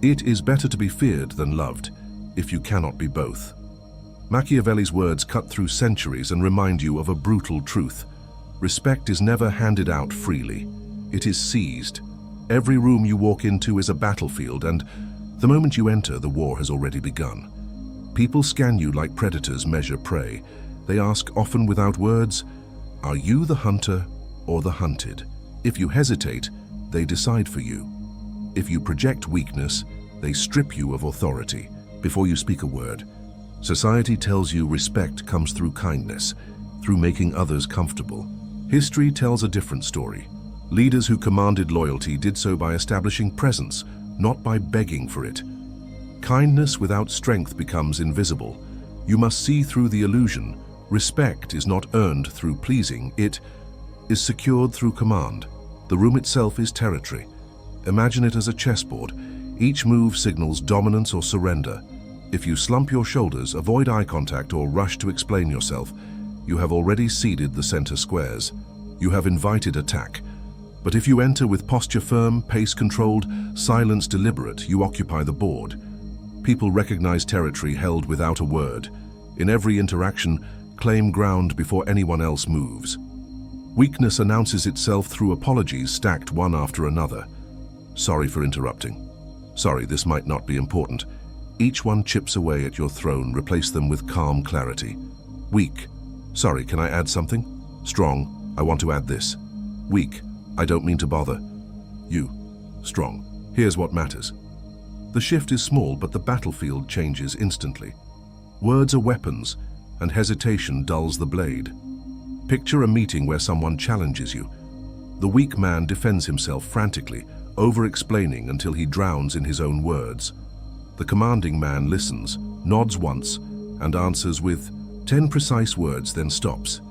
It is better to be feared than loved, if you cannot be both. Machiavelli's words cut through centuries and remind you of a brutal truth. Respect is never handed out freely. It is seized. Every room you walk into is a battlefield, and the moment you enter, the war has already begun. People scan you like predators measure prey. They ask, often without words, "Are you the hunter or the hunted?" If you hesitate, they decide for you. If you project weakness, they strip you of authority before you speak a word. Society tells you respect comes through kindness, through making others comfortable. History tells a different story. Leaders who commanded loyalty did so by establishing presence, not by begging for it. Kindness without strength becomes invisible. You must see through the illusion. Respect is not earned through pleasing, it is secured through command. The room itself is territory. Imagine it as a chessboard. Each move signals dominance or surrender. If you slump your shoulders, avoid eye contact, or rush to explain yourself, you have already ceded the center squares. You have invited attack. But if you enter with posture firm, pace controlled, silence deliberate, you occupy the board. People recognize territory held without a word. In every interaction, claim ground before anyone else moves. Weakness announces itself through apologies stacked one after another. Sorry for interrupting. Sorry, this might not be important. Each one chips away at your throne, replace them with calm clarity. Weak. Sorry, can I add something? Strong. I want to add this. Weak. I don't mean to bother. You. Strong. Here's what matters. The shift is small, but the battlefield changes instantly. Words are weapons, and hesitation dulls the blade. Picture a meeting where someone challenges you. The weak man defends himself frantically, over-explaining until he drowns in his own words. The commanding man listens, nods once, and answers with 10 precise words, then stops.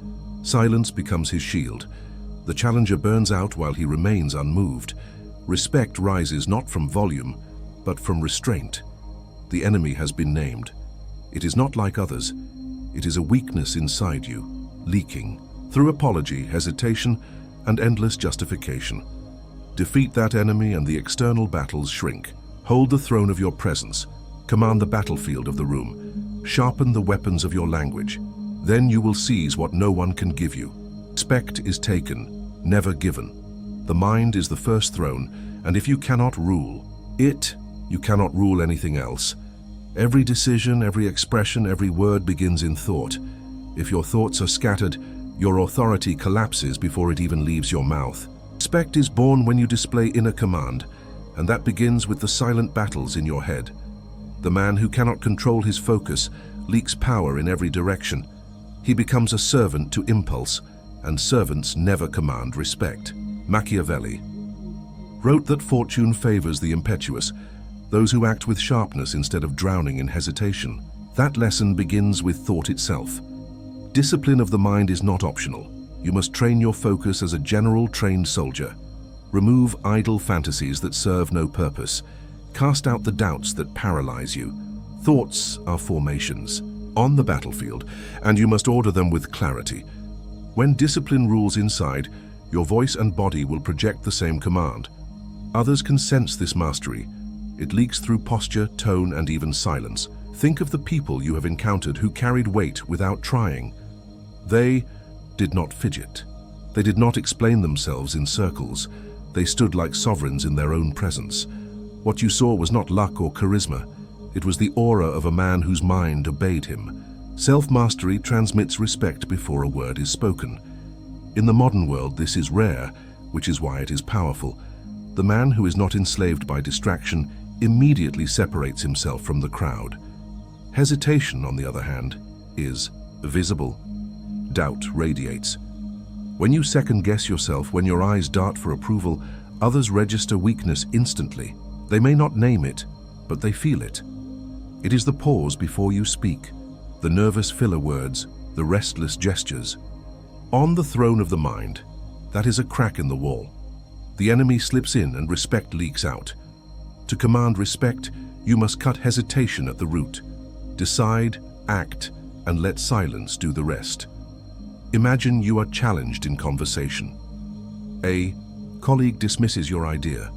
Silence becomes his shield. The challenger burns out while he remains unmoved. Respect rises not from volume, but from restraint. The enemy has been named. It is not like others. It is a weakness inside you, leaking, through apology, hesitation, and endless justification. Defeat that enemy and the external battles shrink. Hold the throne of your presence. Command the battlefield of the room. Sharpen the weapons of your language. Then you will seize what no one can give you. Respect is taken, never given. The mind is the first throne, and if you cannot rule it, you cannot rule anything else. Every decision, every expression, every word begins in thought. If your thoughts are scattered, your authority collapses before it even leaves your mouth. Respect is born when you display inner command, and that begins with the silent battles in your head. The man who cannot control his focus leaks power in every direction. He becomes a servant to impulse, and servants never command respect. Machiavelli wrote that fortune favors the impetuous, those who act with sharpness instead of drowning in hesitation. That lesson begins with thought itself. Discipline of the mind is not optional. You must train your focus as a general trained soldier. Remove idle fantasies that serve no purpose. Cast out the doubts that paralyze you. Thoughts are formations on the battlefield, and you must order them with clarity. When discipline rules inside, your voice and body will project the same command. Others can sense this mastery. It leaks through posture, tone, and even silence. Think of the people you have encountered who carried weight without trying. They did not fidget. They did not explain themselves in circles. They stood like sovereigns in their own presence. What you saw was not luck or charisma. It was the aura of a man whose mind obeyed him. Self-mastery transmits respect before a word is spoken. In the modern world, this is rare, which is why it is powerful. The man who is not enslaved by distraction immediately separates himself from the crowd. Hesitation, on the other hand, is visible. Doubt radiates. When you second-guess yourself, when your eyes dart for approval, others register weakness instantly. They may not name it, but they feel it. It is the pause before you speak, the nervous filler words, the restless gestures. On the throne of the mind, that is a crack in the wall. The enemy slips in and respect leaks out. To command respect, you must cut hesitation at the root. Decide, act, and let silence do the rest. Imagine you are challenged in conversation. A colleague dismisses your idea.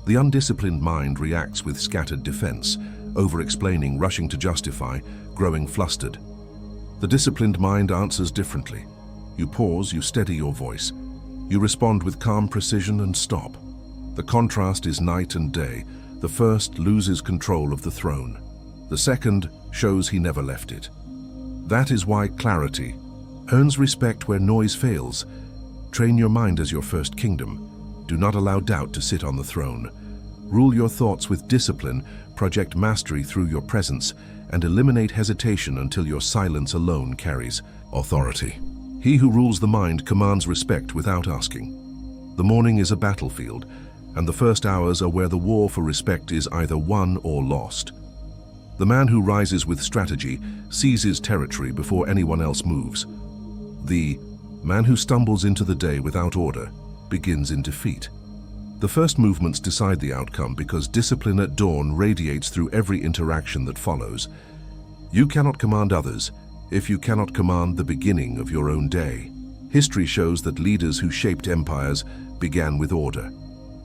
The undisciplined mind reacts with scattered defense, over-explaining, rushing to justify, growing flustered. The disciplined mind answers differently. You pause, you steady your voice. You respond with calm precision and stop. The contrast is night and day. The first loses control of the throne. The second shows he never left it. That is why clarity earns respect where noise fails. Train your mind as your first kingdom. Do not allow doubt to sit on the throne. Rule your thoughts with discipline, project mastery through your presence, and eliminate hesitation until your silence alone carries authority. He who rules the mind commands respect without asking. The morning is a battlefield, and the first hours are where the war for respect is either won or lost. The man who rises with strategy seizes territory before anyone else moves. The man who stumbles into the day without order begins in defeat. The first movements decide the outcome because discipline at dawn radiates through every interaction that follows. You cannot command others if you cannot command the beginning of your own day. History shows that leaders who shaped empires began with order.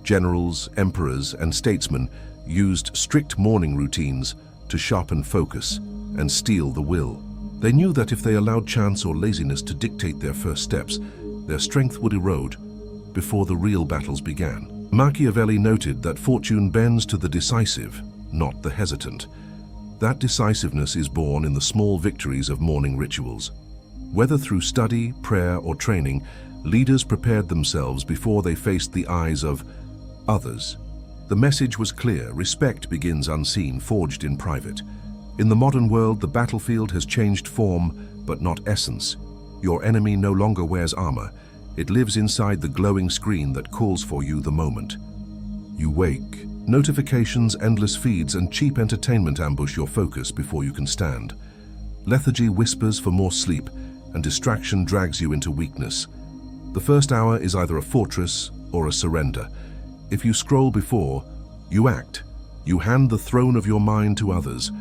Generals, emperors, and statesmen used strict morning routines to sharpen focus and steel the will. They knew that if they allowed chance or laziness to dictate their first steps, their strength would erode before the real battles began. Machiavelli noted that fortune bends to the decisive, not the hesitant. That decisiveness is born in the small victories of morning rituals. Whether through study, prayer, or training, leaders prepared themselves before they faced the eyes of others. The message was clear: respect begins unseen, forged in private. In the modern world, the battlefield has changed form, but not essence. Your enemy no longer wears armor. It lives inside the glowing screen that calls for you the moment you wake. Notifications, endless feeds, and cheap entertainment ambush your focus before you can stand. Lethargy whispers for more sleep, and distraction drags you into weakness. The first hour is either a fortress or a surrender. If you scroll before, you act. You hand the throne of your mind to others.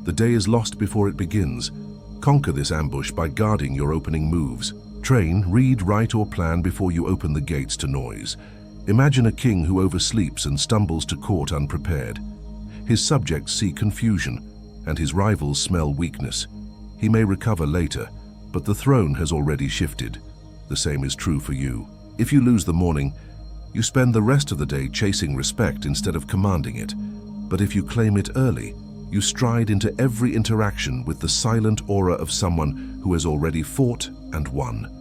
The day is lost before it begins. Conquer this ambush by guarding your opening moves. Train, read, write, or plan before you open the gates to noise. Imagine a king who oversleeps and stumbles to court unprepared. His subjects see confusion, and his rivals smell weakness. He may recover later, but the throne has already shifted. The same is true for you. If you lose the morning, you spend the rest of the day chasing respect instead of commanding it. But if you claim it early, you stride into every interaction with the silent aura of someone who has already fought and won.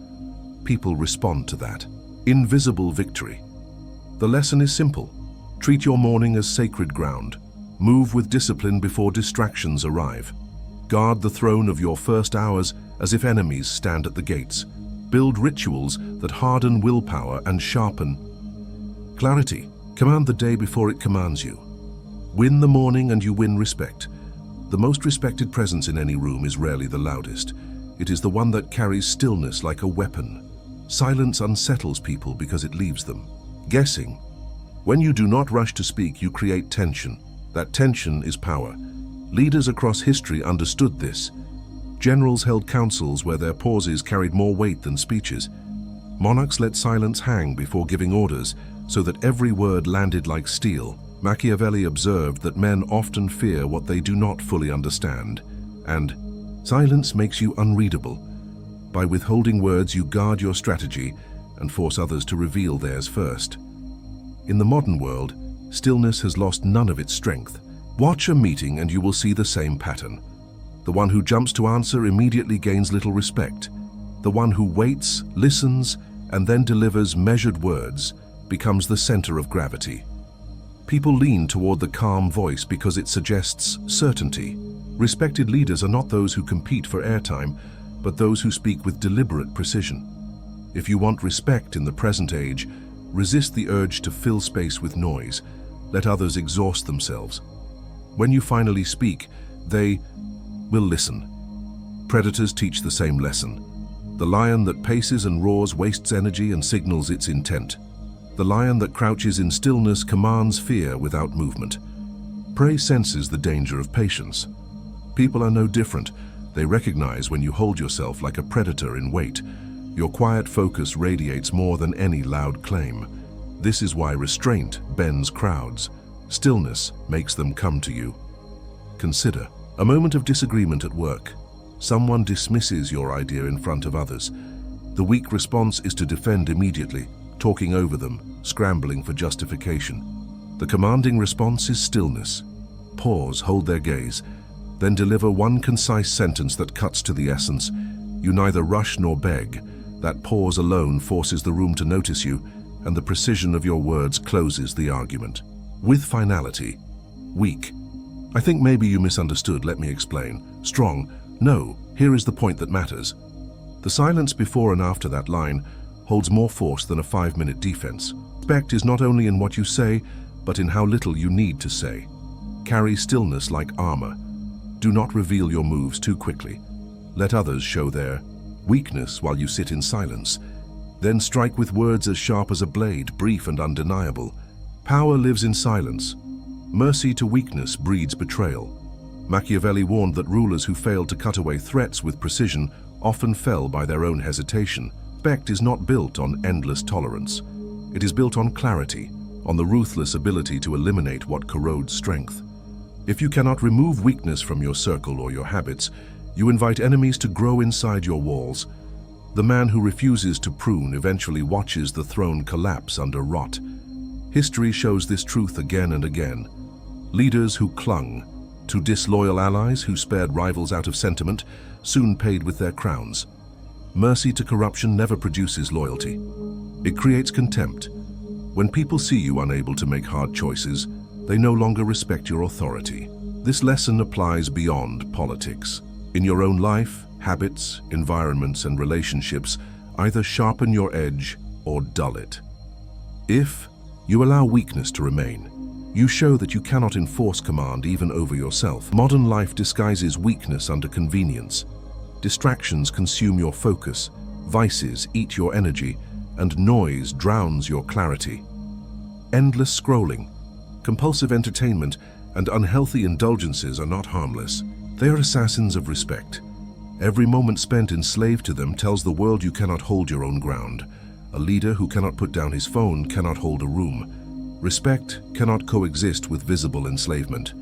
People respond to that. Invisible victory. The lesson is simple. Treat your morning as sacred ground. Move with discipline before distractions arrive. Guard the throne of your first hours as if enemies stand at the gates. Build rituals that harden willpower and sharpen clarity. Command the day before it commands you. Win the morning and you win respect. The most respected presence in any room is rarely the loudest. It is the one that carries stillness like a weapon. Silence unsettles people because it leaves them guessing. When you do not rush to speak, you create tension. That tension is power. Leaders across history understood this. Generals held councils where their pauses carried more weight than speeches. Monarchs let silence hang before giving orders, so that every word landed like steel. Machiavelli observed that men often fear what they do not fully understand, and silence makes you unreadable. By withholding words, you guard your strategy and force others to reveal theirs first. In the modern world, stillness has lost none of its strength. Watch a meeting and you will see the same pattern. The one who jumps to answer immediately gains little respect. The one who waits, listens, and then delivers measured words becomes the center of gravity. People lean toward the calm voice because it suggests certainty. Respected leaders are not those who compete for airtime, but those who speak with deliberate precision. If you want respect in the present age, resist the urge to fill space with noise. Let others exhaust themselves. When you finally speak, they will listen. Predators teach the same lesson. The lion that paces and roars wastes energy and signals its intent. The lion that crouches in stillness commands fear without movement. Prey senses the danger of patience. People are no different. They recognize when you hold yourself like a predator in wait. Your quiet focus radiates more than any loud claim. This is why restraint bends crowds. Stillness makes them come to you. Consider a moment of disagreement at work. Someone dismisses your idea in front of others. The weak response is to defend immediately, talking over them, scrambling for justification. The commanding response is stillness. Pause, hold their gaze, then deliver one concise sentence that cuts to the essence. You neither rush nor beg. That pause alone forces the room to notice you, and the precision of your words closes the argument. With finality. Weak. I think maybe you misunderstood, let me explain. Strong. No, here is the point that matters. The silence before and after that line holds more force than a 5-minute defense. Respect is not only in what you say, but in how little you need to say. Carry stillness like armor. Do not reveal your moves too quickly. Let others show their weakness while you sit in silence. Then strike with words as sharp as a blade, brief and undeniable. Power lives in silence. Mercy to weakness breeds betrayal. Machiavelli warned that rulers who failed to cut away threats with precision often fell by their own hesitation. Respect is not built on endless tolerance. It is built on clarity, on the ruthless ability to eliminate what corrodes strength. If you cannot remove weakness from your circle or your habits, you invite enemies to grow inside your walls. The man who refuses to prune eventually watches the throne collapse under rot. History shows this truth again and again. Leaders who clung to disloyal allies who spared rivals out of sentiment soon paid with their crowns. Mercy to corruption never produces loyalty. It creates contempt. When people see you unable to make hard choices, they no longer respect your authority. This lesson applies beyond politics. In your own life, habits, environments, and relationships either sharpen your edge or dull it. If you allow weakness to remain, you show that you cannot enforce command even over yourself. Modern life disguises weakness under convenience. Distractions consume your focus, vices eat your energy, and noise drowns your clarity. Endless scrolling, compulsive entertainment, and unhealthy indulgences are not harmless. They are assassins of respect. Every moment spent enslaved to them tells the world you cannot hold your own ground. A leader who cannot put down his phone cannot hold a room. Respect cannot coexist with visible enslavement.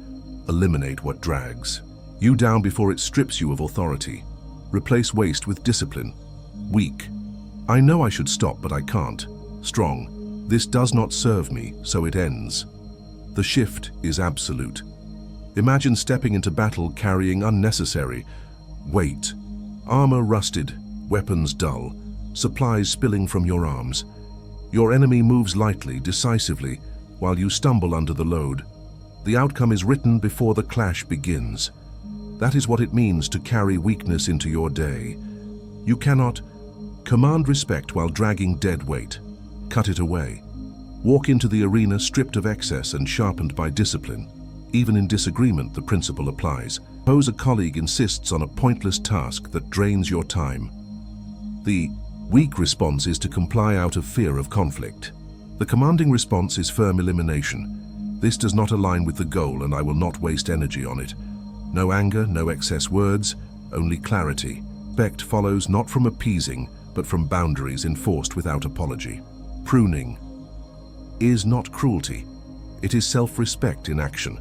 Eliminate what drags you down before it strips you of authority. Replace waste with discipline. Weak. I know I should stop, but I can't. Strong. This does not serve me, so it ends. The shift is absolute. Imagine stepping into battle carrying unnecessary weight. Armor rusted, weapons dull, supplies spilling from your arms. Your enemy moves lightly, decisively, while you stumble under the load. The outcome is written before the clash begins. That is what it means to carry weakness into your day. You cannot command respect while dragging dead weight. Cut it away. Walk into the arena stripped of excess and sharpened by discipline. Even in disagreement, the principle applies. Suppose a colleague insists on a pointless task that drains your time. The weak response is to comply out of fear of conflict. The commanding response is firm elimination. This does not align with the goal, and I will not waste energy on it. No anger, no excess words, only clarity. Respect follows not from appeasing, but from boundaries enforced without apology. Pruning is not cruelty. It is self-respect in action.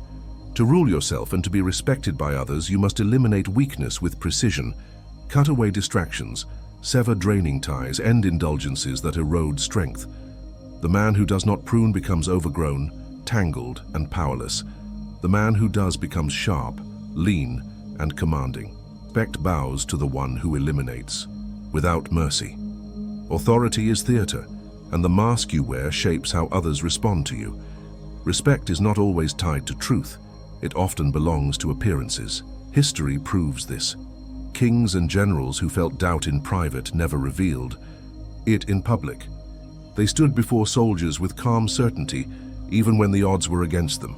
To rule yourself and to be respected by others, you must eliminate weakness with precision. Cut away distractions, sever draining ties, end indulgences that erode strength. The man who does not prune becomes overgrown, tangled, and powerless. The man who does becomes sharp, lean, and commanding. Respect bows to the one who eliminates, without mercy. Authority is theater, and the mask you wear shapes how others respond to you. Respect is not always tied to truth. It often belongs to appearances. History proves this. Kings and generals who felt doubt in private never revealed it in public. They stood before soldiers with calm certainty, even when the odds were against them.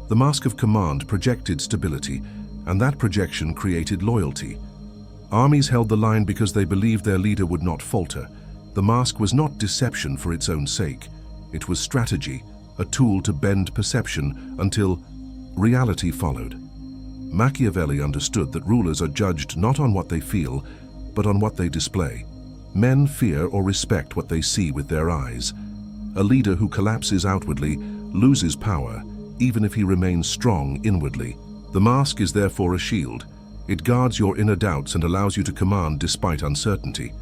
The mask of command projected stability, and that projection created loyalty. Armies held the line because they believed their leader would not falter. The mask was not deception for its own sake. It was strategy, a tool to bend perception until reality followed. Machiavelli understood that rulers are judged not on what they feel, but on what they display. Men fear or respect what they see with their eyes. A leader who collapses outwardly loses power, even if he remains strong inwardly. The mask is therefore a shield. It guards your inner doubts and allows you to command despite uncertainty.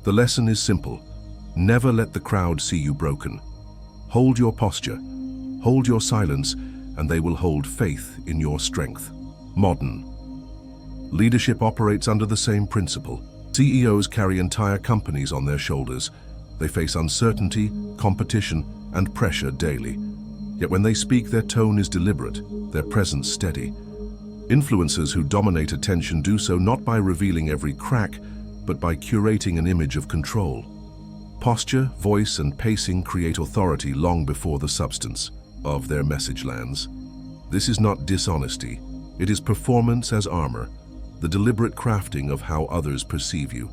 The lesson is simple. Never let the crowd see you broken. Hold your posture, hold your silence, and they will hold faith in your strength. Modern leadership operates under the same principle. CEOs carry entire companies on their shoulders. They face uncertainty, competition, and pressure daily. Yet when they speak, their tone is deliberate, their presence steady. Influencers who dominate attention do so not by revealing every crack, but by curating an image of control. Posture, voice, and pacing create authority long before the substance of their message lands. This is not dishonesty. It is performance as armor, the deliberate crafting of how others perceive you.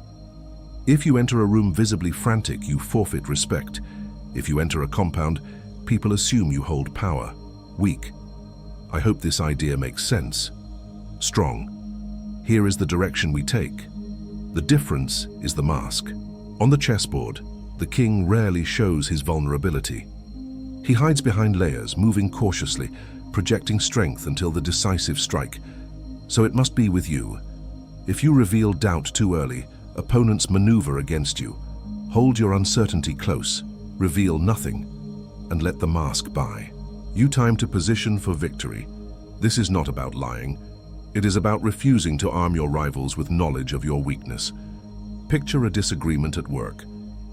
If you enter a room visibly frantic, you forfeit respect. If you enter a compound, people assume you hold power. Weak. I hope this idea makes sense. Strong. Here is the direction we take. The difference is the mask. On the chessboard, the king rarely shows his vulnerability. He hides behind layers, moving cautiously, projecting strength until the decisive strike. So it must be with you. If you reveal doubt too early, opponents maneuver against you. Hold your uncertainty close, reveal nothing, and let the mask by. You time to position for victory. This is not about lying. It is about refusing to arm your rivals with knowledge of your weakness. Picture a disagreement at work.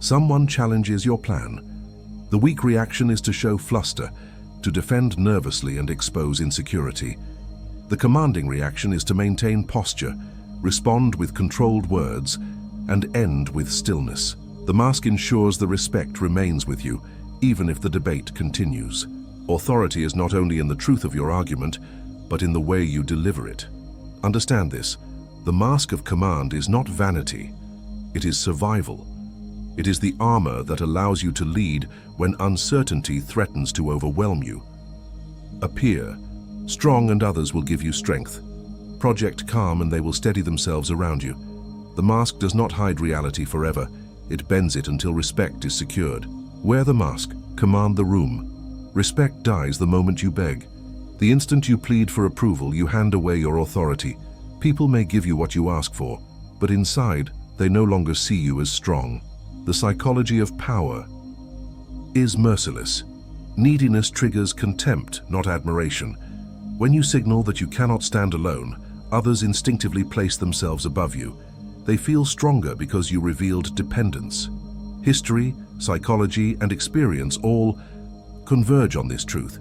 Someone challenges your plan. The weak reaction is to show fluster, to defend nervously and expose insecurity. The commanding reaction is to maintain posture, respond with controlled words, and end with stillness. The mask ensures the respect remains with you, even if the debate continues. Authority is not only in the truth of your argument, but in the way you deliver it. Understand this. The mask of command is not vanity. It is survival. It is the armor that allows you to lead when uncertainty threatens to overwhelm you. Appear strong and others will give you strength. Project calm and they will steady themselves around you. The mask does not hide reality forever. It bends it until respect is secured. Wear the mask, command the room. Respect dies the moment you beg. The instant you plead for approval, you hand away your authority. People may give you what you ask for, but inside, they no longer see you as strong. The psychology of power is merciless. Neediness triggers contempt, not admiration. When you signal that you cannot stand alone, others instinctively place themselves above you. They feel stronger because you revealed dependence. History, psychology, and experience all converge on this truth.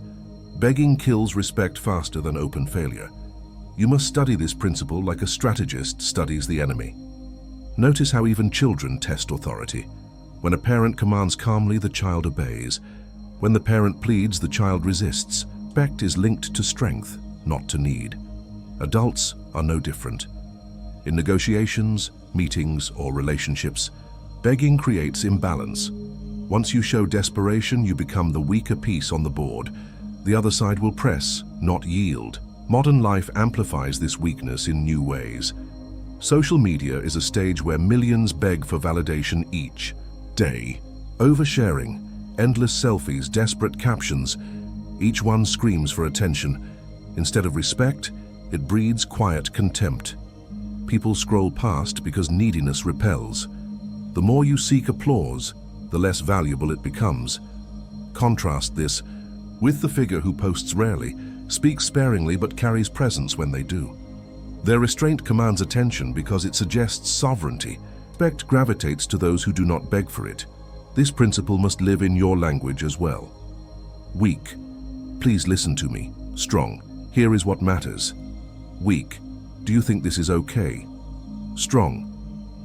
Begging kills respect faster than open failure. You must study this principle like a strategist studies the enemy. Notice how even children test authority. When a parent commands calmly, the child obeys. When the parent pleads, the child resists. Respect is linked to strength, not to need. Adults are no different. In negotiations, meetings, or relationships, begging creates imbalance. Once you show desperation, you become the weaker piece on the board. The other side will press, not yield. Modern life amplifies this weakness in new ways. Social media is a stage where millions beg for validation each day. Oversharing, endless selfies, desperate captions. Each one screams for attention. Instead of respect, it breeds quiet contempt. People scroll past because neediness repels. The more you seek applause, the less valuable it becomes. Contrast this with the figure who posts rarely, speaks sparingly but carries presence when they do. Their restraint commands attention because it suggests sovereignty. Respect gravitates to those who do not beg for it. This principle must live in your language as well. Weak. Please listen to me. Strong. Here is what matters. Weak. Do you think this is okay? Strong.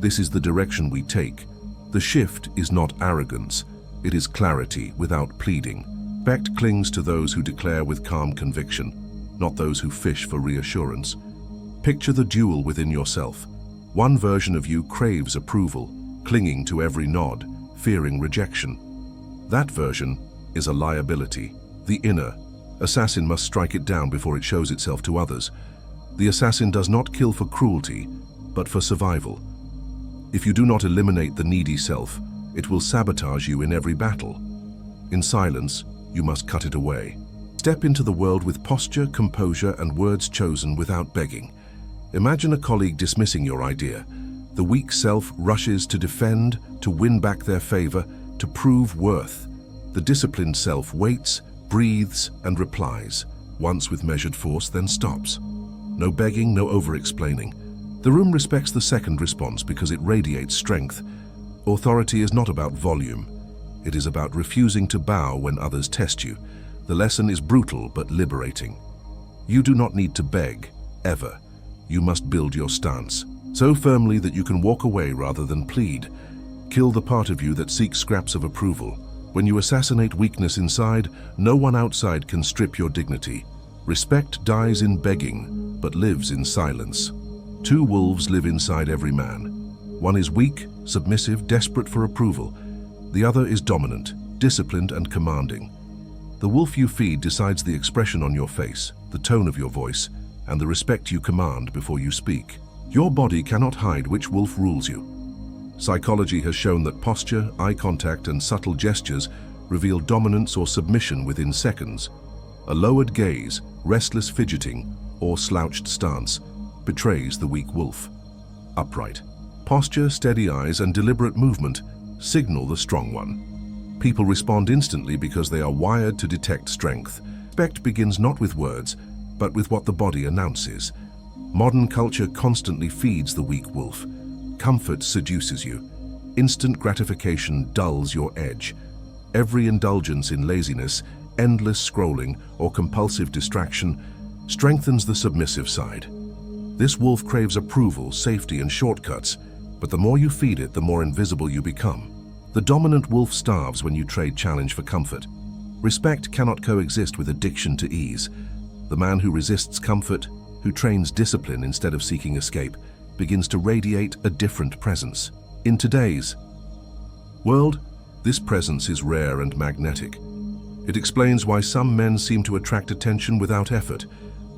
This is the direction we take. The shift is not arrogance. It is clarity without pleading. Respect clings to those who declare with calm conviction, not those who fish for reassurance. Picture the duel within yourself. One version of you craves approval, clinging to every nod, fearing rejection. That version is a liability. The inner assassin must strike it down before it shows itself to others. The assassin does not kill for cruelty, but for survival. If you do not eliminate the needy self, it will sabotage you in every battle. In silence, you must cut it away. Step into the world with posture, composure, and words chosen without begging. Imagine a colleague dismissing your idea. The weak self rushes to defend, to win back their favor, to prove worth. The disciplined self waits, breathes, and replies, once with measured force, then stops. No begging, no over-explaining. The room respects the second response because it radiates strength. Authority is not about volume. It is about refusing to bow when others test you. The lesson is brutal but liberating. You do not need to beg, ever. You must build your stance, so firmly that you can walk away rather than plead. Kill the part of you that seeks scraps of approval. When you assassinate weakness inside, no one outside can strip your dignity. Respect dies in begging, but lives in silence. Two wolves live inside every man. One is weak, submissive, desperate for approval. The other is dominant, disciplined, and commanding. The wolf you feed decides the expression on your face, the tone of your voice, and the respect you command before you speak. Your body cannot hide which wolf rules you. Psychology has shown that posture, eye contact, and subtle gestures reveal dominance or submission within seconds. A lowered gaze, restless fidgeting, or slouched stance betrays the weak wolf. Upright posture, steady eyes, and deliberate movement signal the strong one. People respond instantly because they are wired to detect strength. Respect begins not with words, but with what the body announces. Modern culture constantly feeds the weak wolf. Comfort seduces you. Instant gratification dulls your edge. Every indulgence in laziness, endless scrolling, or compulsive distraction strengthens the submissive side. This wolf craves approval, safety, and shortcuts, but the more you feed it, the more invisible you become. The dominant wolf starves when you trade challenge for comfort. Respect cannot coexist with addiction to ease. The man who resists comfort, who trains discipline instead of seeking escape, begins to radiate a different presence. In today's world, this presence is rare and magnetic. It explains why some men seem to attract attention without effort.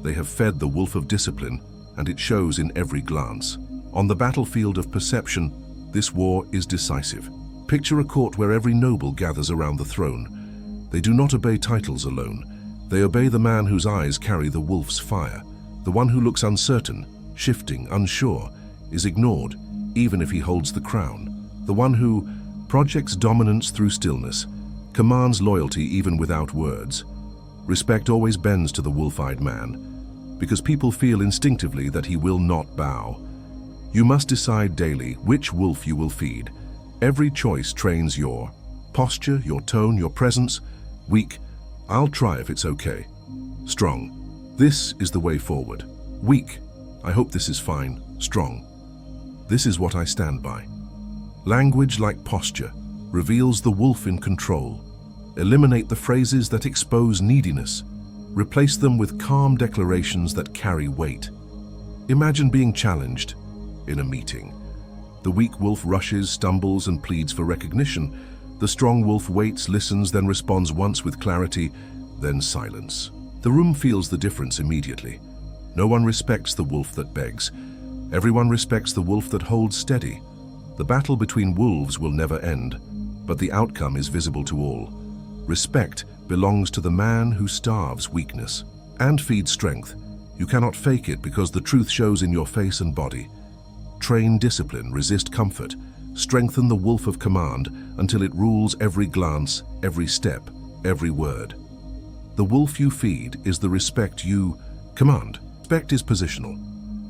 They have fed the wolf of discipline, and it shows in every glance. On the battlefield of perception, this war is decisive. Picture a court where every noble gathers around the throne. They do not obey titles alone. They obey the man whose eyes carry the wolf's fire. The one who looks uncertain, shifting, unsure, is ignored, even if he holds the crown. The one who projects dominance through stillness, commands loyalty even without words. Respect always bends to the wolf-eyed man, because people feel instinctively that he will not bow. You must decide daily which wolf you will feed. Every choice trains your posture, your tone, your presence. Weak, I'll try if it's okay. Strong, this is the way forward. Weak, I hope this is fine. Strong, this is what I stand by. Language, like posture, reveals the wolf in control. Eliminate the phrases that expose neediness. Replace them with calm declarations that carry weight. Imagine being challenged in a meeting. The weak wolf rushes, stumbles, and pleads for recognition. The strong wolf waits, listens, then responds once with clarity, then silence. The room feels the difference immediately. No one respects the wolf that begs. Everyone respects the wolf that holds steady. The battle between wolves will never end, but the outcome is visible to all. Respect belongs to the man who starves weakness and feeds strength. You cannot fake it because the truth shows in your face and body. Train discipline, resist comfort, strengthen the wolf of command until it rules every glance, every step, every word. The wolf you feed is the respect you command. Respect is positional.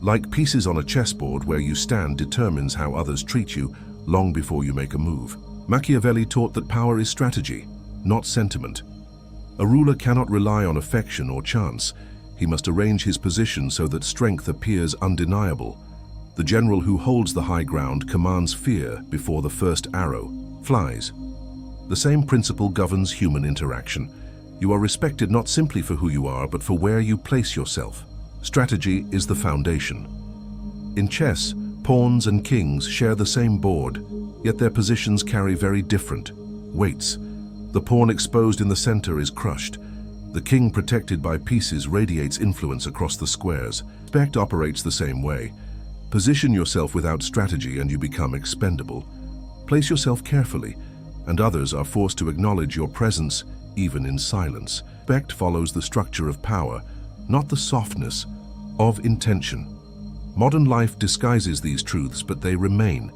Like pieces on a chessboard, where you stand determines how others treat you long before you make a move. Machiavelli taught that power is strategy, not sentiment. A ruler cannot rely on affection or chance. He must arrange his position so that strength appears undeniable. The general who holds the high ground commands fear before the first arrow flies. The same principle governs human interaction. You are respected not simply for who you are, but for where you place yourself. Strategy is the foundation. In chess, pawns and kings share the same board, yet their positions carry very different weights. The pawn exposed in the center is crushed. The king protected by pieces radiates influence across the squares. Respect operates the same way. Position yourself without strategy and you become expendable. Place yourself carefully. and others are forced to acknowledge your presence even in silence. Respect follows the structure of power, not the softness of intention. Modern life disguises these truths, but they remain.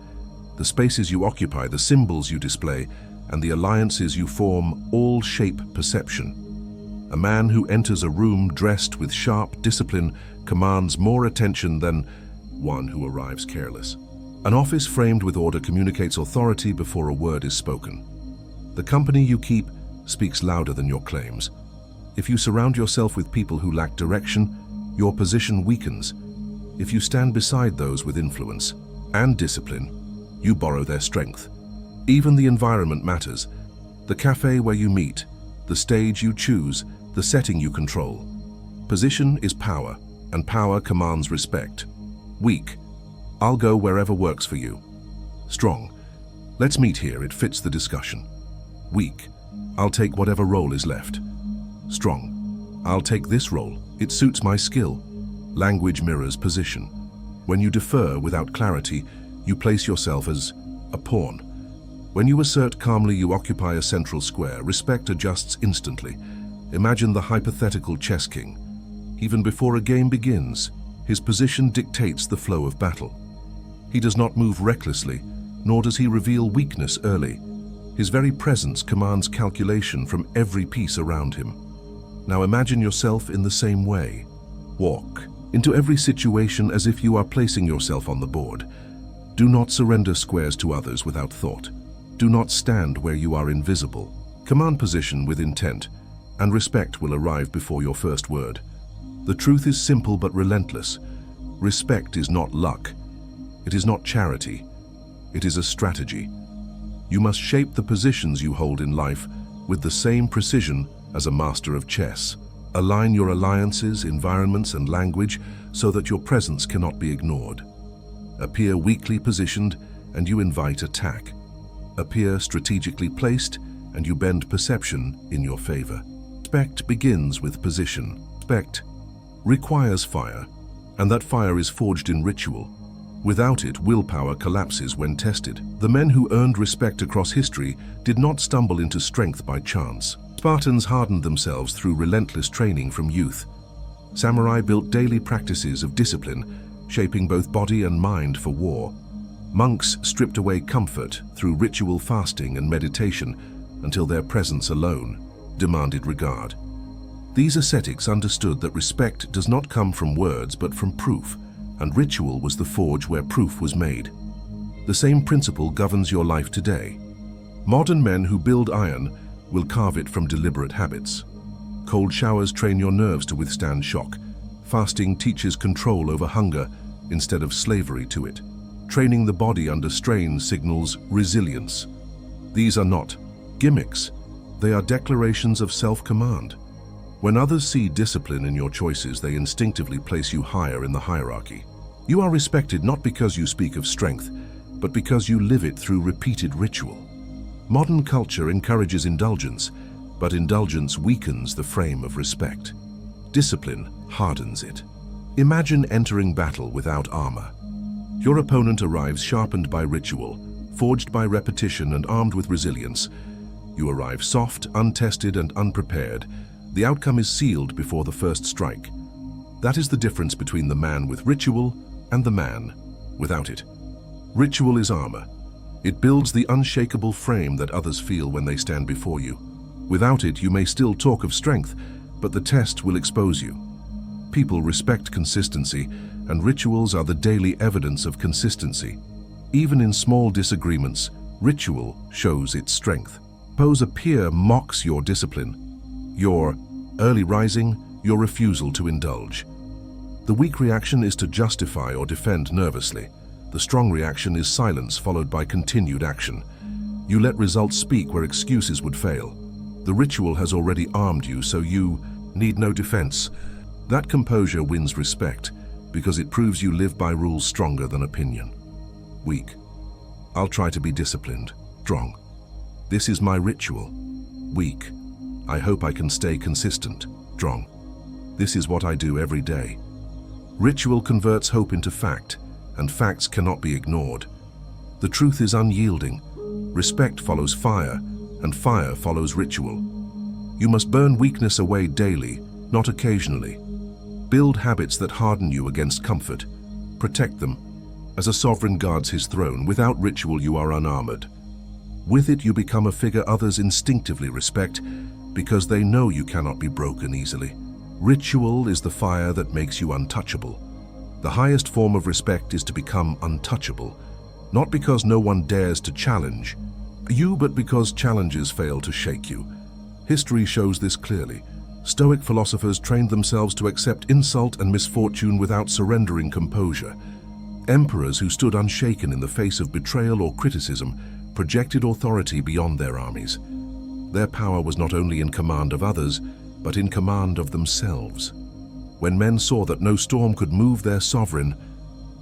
The spaces you occupy, the symbols you display, and the alliances you form all shape perception. A man who enters a room dressed with sharp discipline commands more attention than one who arrives careless. An office framed with order communicates authority before a word is spoken. The company you keep speaks louder than your claims. If you surround yourself with people who lack direction, your position weakens. If you stand beside those with influence and discipline, you borrow their strength. Even the environment matters. The cafe where you meet, the stage you choose, the setting you control. Position is power, and power commands respect. Weak, I'll go wherever works for you. Strong, let's meet here, it fits the discussion. Weak, I'll take whatever role is left. Strong, I'll take this role, it suits my skill. Language mirrors position. When you defer without clarity, you place yourself as a pawn. When you assert calmly, you occupy a central square. Respect adjusts instantly. Imagine the hypothetical chess king. Even before a game begins, his position dictates the flow of battle. He does not move recklessly, nor does he reveal weakness early. His very presence commands calculation from every piece around him. Now imagine yourself in the same way. Walk into every situation as if you are placing yourself on the board. Do not surrender squares to others without thought. Do not stand where you are invisible. Command position with intent, and respect will arrive before your first word. The truth is simple but relentless. Respect is not luck. It is not charity. It is a strategy. You must shape the positions you hold in life with the same precision as a master of chess. Align your alliances, environments, and language so that your presence cannot be ignored. Appear weakly positioned, and you invite attack. Appear strategically placed, and you bend perception in your favor. Respect begins with position. Respect requires fire, and that fire is forged in ritual. Without it, willpower collapses when tested. The men who earned respect across history did not stumble into strength by chance. Spartans hardened themselves through relentless training from youth. Samurai built daily practices of discipline, shaping both body and mind for war. Monks stripped away comfort through ritual fasting and meditation until their presence alone demanded regard. These ascetics understood that respect does not come from words but from proof, and ritual was the forge where proof was made. The same principle governs your life today. Modern men who build iron will carve it from deliberate habits. Cold showers train your nerves to withstand shock. Fasting teaches control over hunger instead of slavery to it. Training the body under strain signals resilience. These are not gimmicks. They are declarations of self-command. When others see discipline in your choices, they instinctively place you higher in the hierarchy. You are respected not because you speak of strength, but because you live it through repeated ritual. Modern culture encourages indulgence, but indulgence weakens the frame of respect. Discipline hardens it. Imagine entering battle without armor. Your opponent arrives sharpened by ritual, forged by repetition, and armed with resilience. You arrive soft, untested, and unprepared. The outcome is sealed before the first strike. That is the difference between the man with ritual and the man without it. Ritual is armor. It builds the unshakable frame that others feel when they stand before you. Without it, you may still talk of strength, but the test will expose you. People respect consistency, and rituals are the daily evidence of consistency. Even in small disagreements, ritual shows its strength. Suppose a peer mocks your discipline, your early rising, your refusal to indulge. The weak reaction is to justify or defend nervously. The strong reaction is silence followed by continued action. You let results speak where excuses would fail. The ritual has already armed you, so you need no defense. That composure wins respect because it proves you live by rules stronger than opinion. Weak. I'll try to be disciplined. Strong. This is my ritual. Weak. I hope I can stay consistent. Strong. This is what I do every day. Ritual converts hope into fact, and facts cannot be ignored. The truth is unyielding. Respect follows fire, and fire follows ritual. You must burn weakness away daily, not occasionally. Build habits that harden you against comfort. Protect them. As a sovereign guards his throne, without ritual you are unarmored. With it you become a figure others instinctively respect because they know you cannot be broken easily. Ritual is the fire that makes you untouchable. The highest form of respect is to become untouchable, not because no one dares to challenge you, but because challenges fail to shake you. History shows this clearly. Stoic philosophers trained themselves to accept insult and misfortune without surrendering composure. Emperors who stood unshaken in the face of betrayal or criticism projected authority beyond their armies. Their power was not only in command of others, but in command of themselves. When men saw that no storm could move their sovereign,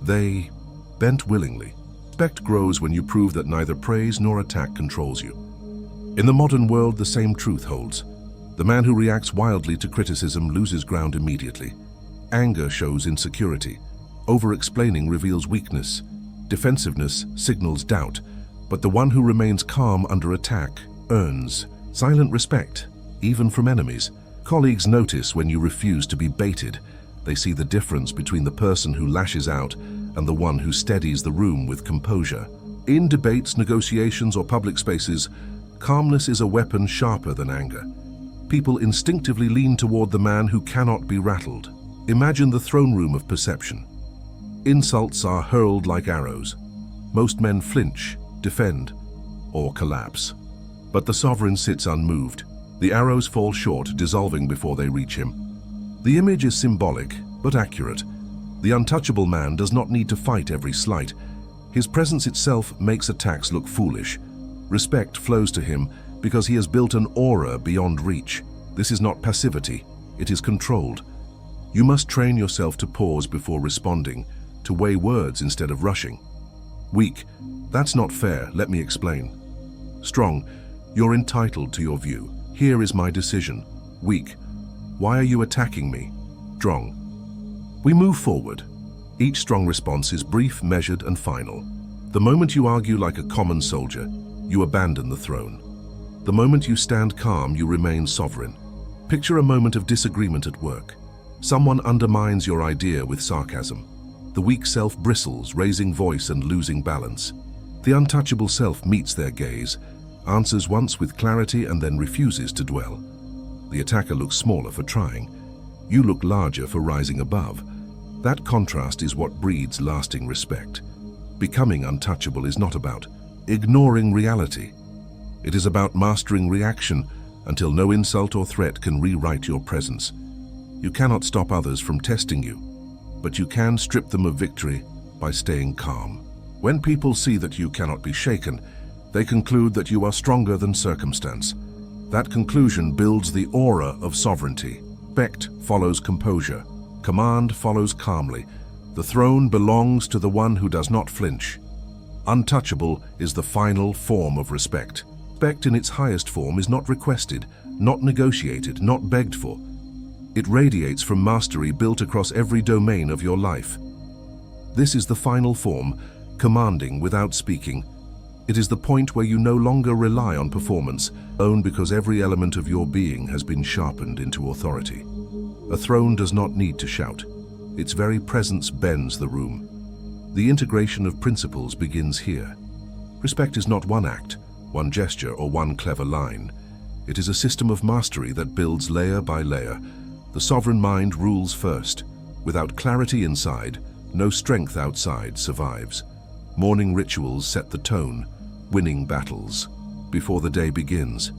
they bent willingly. Respect grows when you prove that neither praise nor attack controls you. In the modern world, the same truth holds. The man who reacts wildly to criticism loses ground immediately. Anger shows insecurity. Over-explaining reveals weakness. Defensiveness signals doubt. But the one who remains calm under attack earns silent respect, even from enemies. Colleagues notice when you refuse to be baited. They see the difference between the person who lashes out and the one who steadies the room with composure. In debates, negotiations, or public spaces, calmness is a weapon sharper than anger. People instinctively lean toward the man who cannot be rattled. Imagine the throne room of perception. Insults are hurled like arrows. Most men flinch, defend, or collapse. But the sovereign sits unmoved. The arrows fall short, dissolving before they reach him. The image is symbolic, but accurate. The untouchable man does not need to fight every slight. His presence itself makes attacks look foolish. Respect flows to him because he has built an aura beyond reach. This is not passivity, it is controlled. You must train yourself to pause before responding, to weigh words instead of rushing. Weak, that's not fair, let me explain. Strong, you're entitled to your view. Here is my decision. Weak, why are you attacking me? Strong. We move forward. Each strong response is brief, measured, and final. The moment you argue like a common soldier, you abandon the throne. The moment you stand calm, you remain sovereign. Picture a moment of disagreement at work. Someone undermines your idea with sarcasm. The weak self bristles, raising voice and losing balance. The untouchable self meets their gaze, answers once with clarity and then refuses to dwell. The attacker looks smaller for trying. You look larger for rising above. That contrast is what breeds lasting respect. Becoming untouchable is not about ignoring reality. It is about mastering reaction until no insult or threat can rewrite your presence. You cannot stop others from testing you, but you can strip them of victory by staying calm. When people see that you cannot be shaken, they conclude that you are stronger than circumstance. That conclusion builds the aura of sovereignty. Respect follows composure. Command follows calmly. The throne belongs to the one who does not flinch. Untouchable is the final form of respect. Respect in its highest form is not requested, not negotiated, not begged for. It radiates from mastery built across every domain of your life. This is the final form, commanding without speaking. It is the point where you no longer rely on performance, alone because every element of your being has been sharpened into authority. A throne does not need to shout. Its very presence bends the room. The integration of principles begins here. Respect is not one act, one gesture, or one clever line. It is a system of mastery that builds layer by layer. The sovereign mind rules first. Without clarity inside, no strength outside survives. Morning rituals set the tone, winning battles. Before the day begins,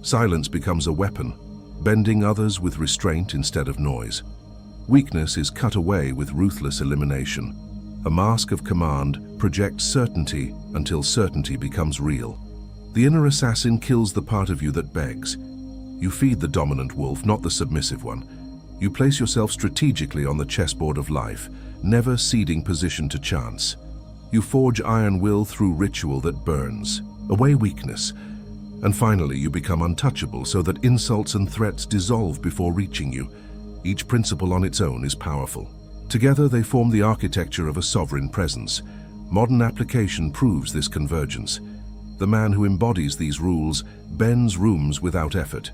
silence becomes a weapon, bending others with restraint instead of noise. Weakness is cut away with ruthless elimination. A mask of command projects certainty until certainty becomes real. The inner assassin kills the part of you that begs. You feed the dominant wolf, not the submissive one. You place yourself strategically on the chessboard of life, never ceding position to chance. You forge iron will through ritual that burns away weakness. And finally, you become untouchable so that insults and threats dissolve before reaching you. Each principle on its own is powerful. Together, they form the architecture of a sovereign presence. Modern application proves this convergence. The man who embodies these rules bends rooms without effort.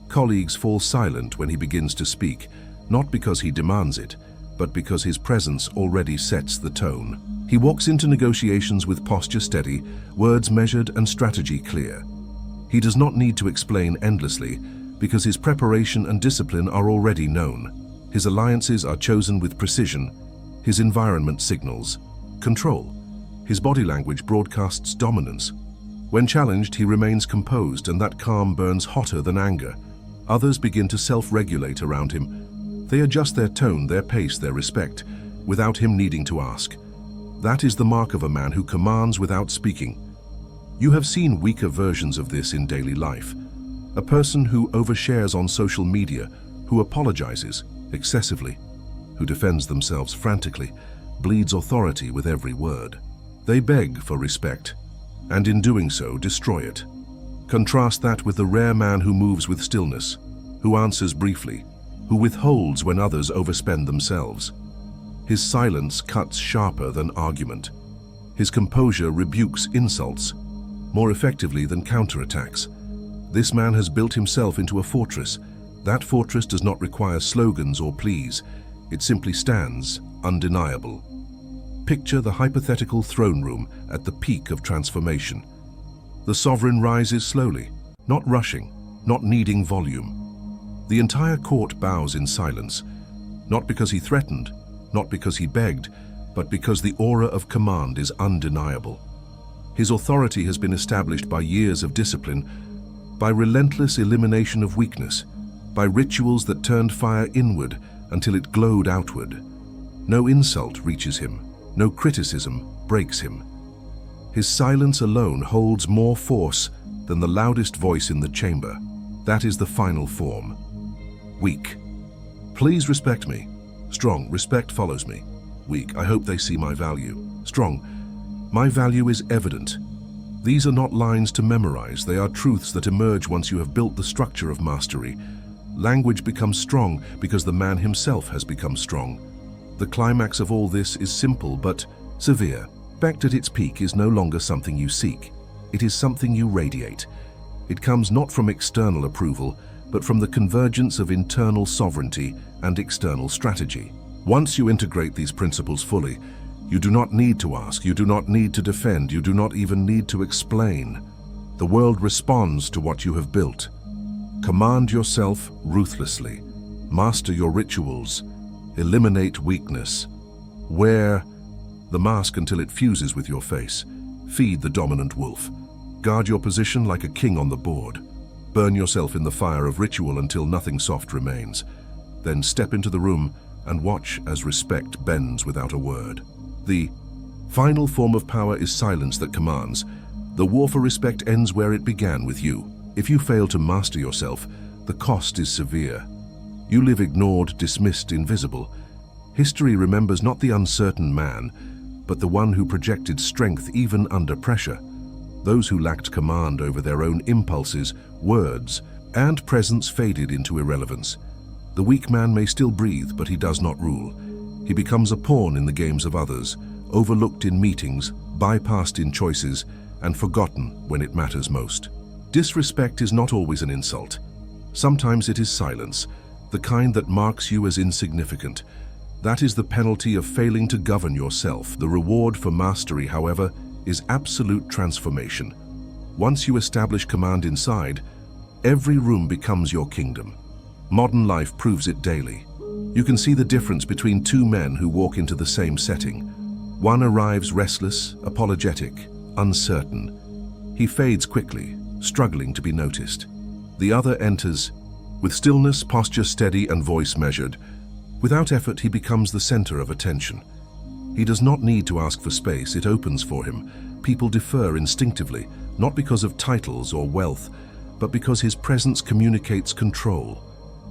Colleagues fall silent when he begins to speak, not because he demands it, but because his presence already sets the tone. He walks into negotiations with posture steady, words measured and strategy clear. He does not need to explain endlessly, because his preparation and discipline are already known. His alliances are chosen with precision. His environment signals control. His body language broadcasts dominance. When challenged, he remains composed, and that calm burns hotter than anger. Others begin to self-regulate around him. They adjust their tone, their pace, their respect, without him needing to ask. That is the mark of a man who commands without speaking. You have seen weaker versions of this in daily life. A person who overshares on social media, who apologizes excessively, who defends themselves frantically, bleeds authority with every word. They beg for respect, and in doing so destroy it. Contrast that with the rare man who moves with stillness, who answers briefly, who withholds when others overspend themselves. His silence cuts sharper than argument. His composure rebukes insults more effectively than counterattacks. This man has built himself into a fortress. That fortress does not require slogans or pleas. It simply stands undeniable. Picture the hypothetical throne room at the peak of transformation. The sovereign rises slowly, not rushing, not needing volume. The entire court bows in silence, not because he threatened, not because he begged, but because the aura of command is undeniable. His authority has been established by years of discipline, by relentless elimination of weakness, by rituals that turned fire inward until it glowed outward. No insult reaches him, no criticism breaks him. His silence alone holds more force than the loudest voice in the chamber. That is the final form. Weak. Please respect me. Strong. Respect follows me. Weak. I hope they see my value. Strong. My value is evident. These are not lines to memorize. They are truths that emerge once you have built the structure of mastery. Language becomes strong because the man himself has become strong. The climax of all this is simple but severe. Respect at its peak is no longer something you seek. It is something you radiate. It comes not from external approval, but from the convergence of internal sovereignty and external strategy. Once you integrate these principles fully, you do not need to ask, you do not need to defend, you do not even need to explain. The world responds to what you have built. Command yourself ruthlessly. Master your rituals. Eliminate weakness. Wear the mask until it fuses with your face. Feed the dominant wolf. Guard your position like a king on the board. Burn yourself in the fire of ritual until nothing soft remains. Then step into the room and watch as respect bends without a word. The final form of power is silence that commands. The war for respect ends where it began, with you. If you fail to master yourself, the cost is severe. You live ignored, dismissed, invisible. History remembers not the uncertain man, but the one who projected strength even under pressure. Those who lacked command over their own impulses, words, and presence faded into irrelevance. The weak man may still breathe, but he does not rule. He becomes a pawn in the games of others, overlooked in meetings, bypassed in choices, and forgotten when it matters most. Disrespect is not always an insult. Sometimes it is silence, the kind that marks you as insignificant. That is the penalty of failing to govern yourself. The reward for mastery, however, is absolute transformation. Once you establish command inside, every room becomes your kingdom. Modern life proves it daily. You can see the difference between two men who walk into the same setting. One arrives restless, apologetic, uncertain. He fades quickly, struggling to be noticed. The other enters with stillness, posture steady, and voice measured. Without effort, he becomes the center of attention. He does not need to ask for space, it opens for him. People defer instinctively, not because of titles or wealth, but because his presence communicates control.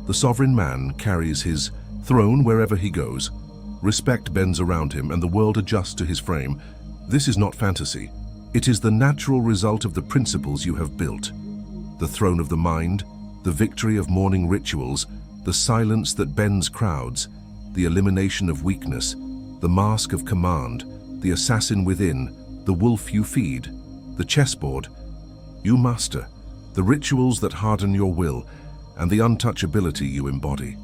The sovereign man carries his throne wherever he goes. Respect bends around him, and the world adjusts to his frame. This is not fantasy. It is the natural result of the principles you have built. The throne of the mind, the victory of morning rituals, the silence that bends crowds, the elimination of weakness, the mask of command, the assassin within, the wolf you feed. the chessboard you master, the rituals that harden your will, and the untouchability you embody.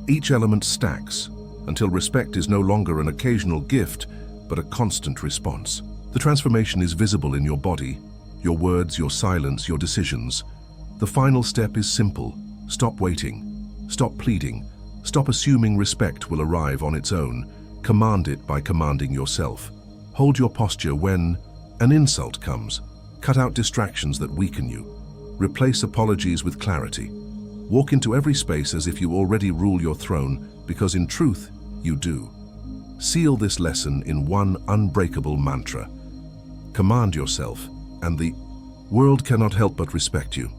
Each element stacks until respect is no longer an occasional gift, but a constant response. The transformation is visible in your body, your words, your silence, your decisions. The final step is simple. Stop waiting. Stop pleading. Stop assuming respect will arrive on its own. Command it by commanding yourself. Hold your posture when an insult comes. Cut out distractions that weaken you. Replace apologies with clarity. Walk into every space as if you already rule your throne, because in truth, you do. Seal this lesson in one unbreakable mantra. Command yourself, and the world cannot help but respect you.